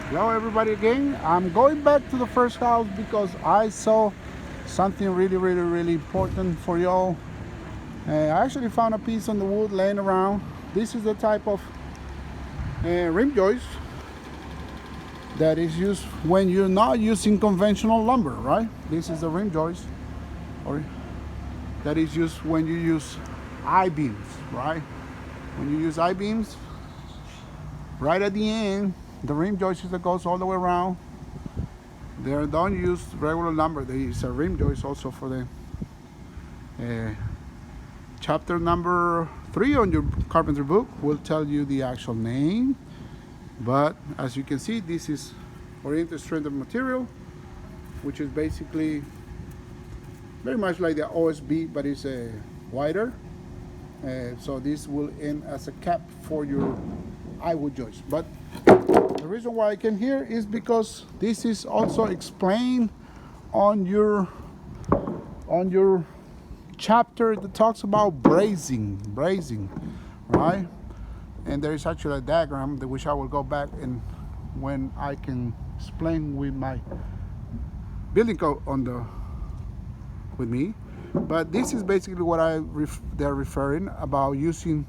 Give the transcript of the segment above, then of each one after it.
Hello everybody again. I'm going back to the first house because I saw something really important for y'all. I actually found a piece on the wood laying around. This is the type of rim joist that is used when you're not using conventional lumber, right? This is the rim joist or that is used when you use I-beams, right? When you use I-beams, right at the end, the rim joist that goes all the way around. They don't use regular lumber. They use a rim joist also for the chapter number 3 on your carpentry book will tell you the actual name. But as you can see, this is oriented strength of material, which is basically very much like the OSB, but it's wider. So this will end as a cap for your I-wood joist. But the reason why I came here is because this is also explained on your chapter that talks about brazing, right? And there is actually a diagram that which I will go back and when I can explain with my building code with me. But this is basically what they're referring about using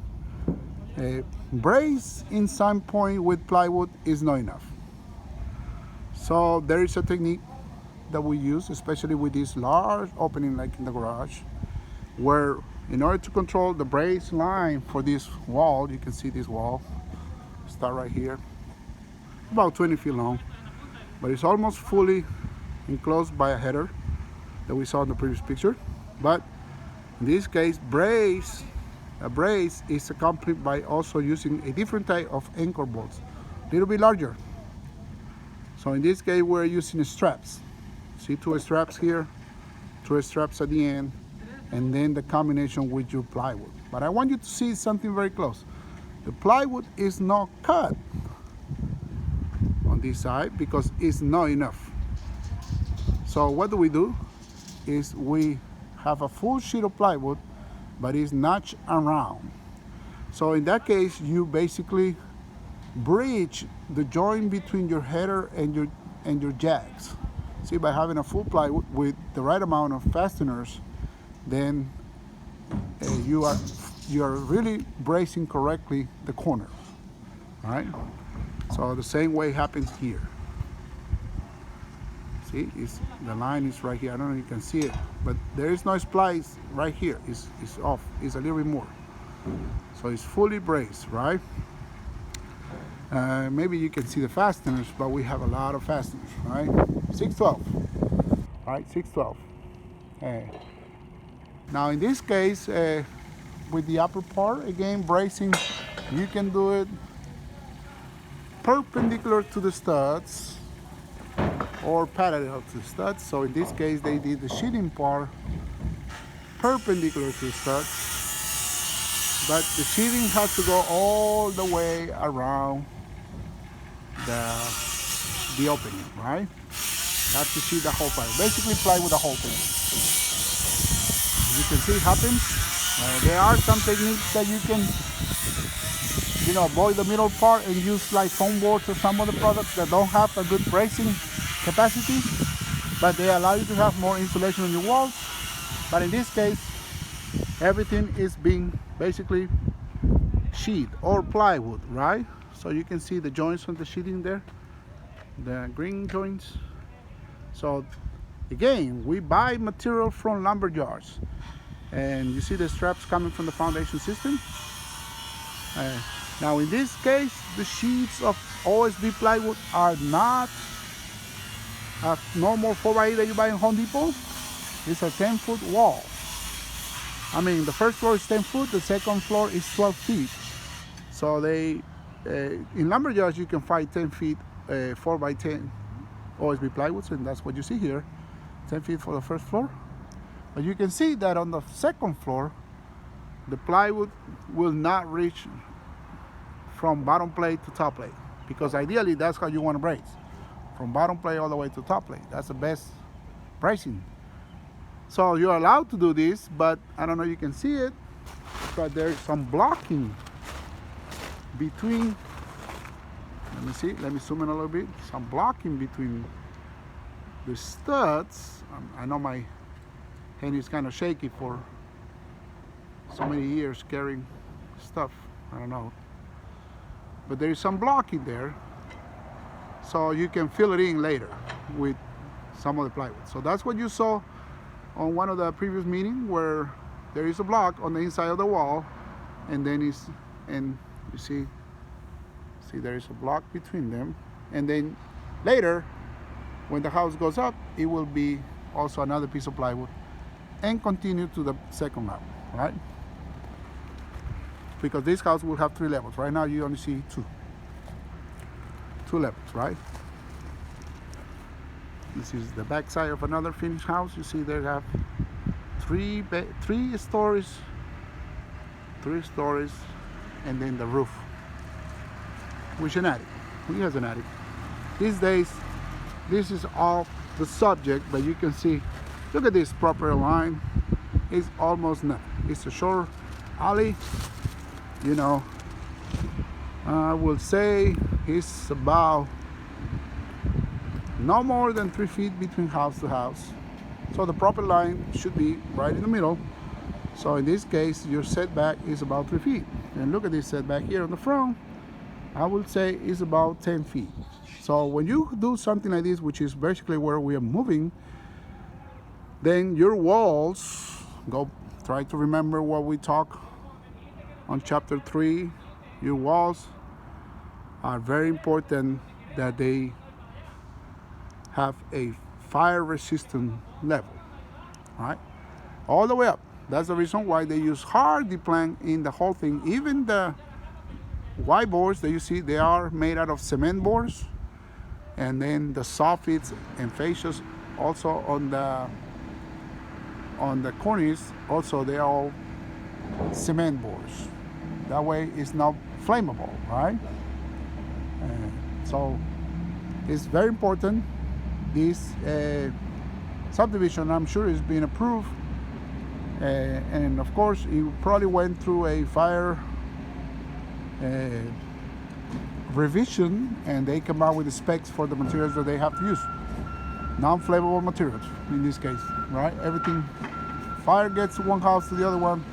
a brace in some point with plywood is not enough. So there is a technique that we use, especially with this large opening like in the garage, where in order to control the brace line for this wall, you can see this wall start right here, about 20 feet long, but it's almost fully enclosed by a header that we saw in the previous picture. But in this case, a brace is accompanied by also using a different type of anchor bolts, a little bit larger. So in this case, we're using straps. See, 2 straps here, 2 straps at the end, and then the combination with your plywood. But I want you to see something very close. The plywood is not cut on this side because it's not enough. So what do? Is we have a full sheet of plywood, but it's notched around. So in that case, you basically bridge the joint between your header and your jacks. See, by having a full plywood with the right amount of fasteners, then you are really bracing correctly the corner, right? So the same way happens here. See, the line is right here. I don't know if you can see it, but there is no splice right here. It's off. It's a little bit more. So it's fully braced, right? Maybe you can see the fasteners, but we have a lot of fasteners, right? 612, right? 612. Now in this case, with the upper part, again, bracing, you can do it perpendicular to the studs or parallel to the studs. So in this case, they did the sheeting part perpendicular to the studs, but the sheeting has to go all the way around the opening, right? Have to sheet the whole part. Basically, play with the whole thing. You can see it happens. There are some techniques that you can, avoid the middle part and use like foam boards or some other products that don't have a good bracing capacity, but they allow you to have more insulation on your walls. But in this case, everything is being basically sheet or plywood, right? So you can see the joints on the sheeting there, the green joints. So again, we buy material from lumber yards, and you see the straps coming from the foundation system. Now in this case, the sheets of OSB plywood are not a normal 4x8 that you buy in Home Depot. It's a 10-foot wall. I mean, the first floor is 10 foot, the second floor is 12 feet. So they, in lumber yards, you can find 10 feet 4x10 OSB plywoods, and that's what you see here, 10 feet for the first floor. But you can see that on the second floor, the plywood will not reach from bottom plate to top plate, because ideally that's how you want to brace, from bottom plate all the way to top plate. That's the best bracing. So you're allowed to do this, but I don't know if you can see it, but there's some blocking between, let me see, let me zoom in a little bit. Some blocking between the studs. I know my hand is kind of shaky for so many years carrying stuff, I don't know. But there is some blocking there, so you can fill it in later with some of the plywood. So that's what you saw on one of the previous meetings, where there is a block on the inside of the wall, and then you see there is a block between them, and then later when the house goes up, it will be also another piece of plywood and continue to the second level, right? Because this house will have 3 levels. Right now you only see 2 levels, right? This is the back side of another finished house. You see they have 3 stories, and then the roof, which an attic. He has an attic. These days, this is all the subject, but you can see, look at this property line. It's almost nothing. It's a short alley. You know, I will say it's about no more than 3 feet between house to house. So the property line should be right in the middle. So in this case, your setback is about 3 feet. And look at this setback here on the front. I would say is about 10 feet. So when you do something like this, which is basically where we are moving, then your walls, try to remember what we talked on chapter 3. Your walls are very important, that they have a fire resistant level, right? All the way up. That's the reason why they use hardy plank in the whole thing. Even the white boards that you see, they are made out of cement boards, and then the soffits and fascias also on the cornice, also they are all cement boards. That way it's not flammable, right? So it's very important. This subdivision, I'm sure, is being approved, and of course it probably went through a fire revision, and they come out with the specs for the materials that they have to use. Non-flammable materials in this case, right? Everything, fire gets to one house to the other one,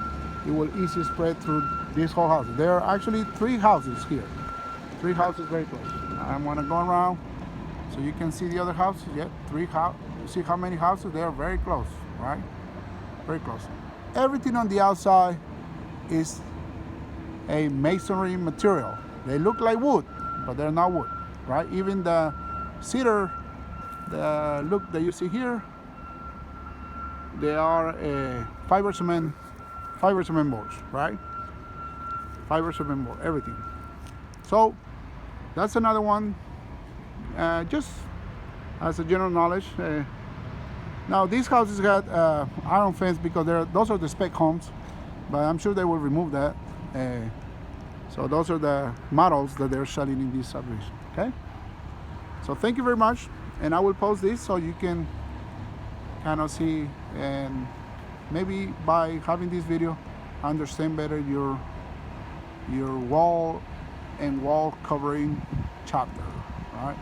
it will easily spread through this whole house. There are actually 3 houses here. 3 houses very close. I want to go around so you can see the other houses. Yeah, 3 houses. You see how many houses? They are very close, right? Very close. Everything on the outside is a masonry material. They look like wood, but they're not wood, right? Even the cedar, the look that you see here, they are fiber cement boards, right? Fiber cement board, everything. So that's another one, just as a general knowledge. Now these houses got iron fence because those are the spec homes, but I'm sure they will remove that. So those are the models that they're selling in this subdivision. Okay. So thank you very much, and I will post this so you can kind of see, and maybe by having this video, understand better your wall and wall covering chapter. All right.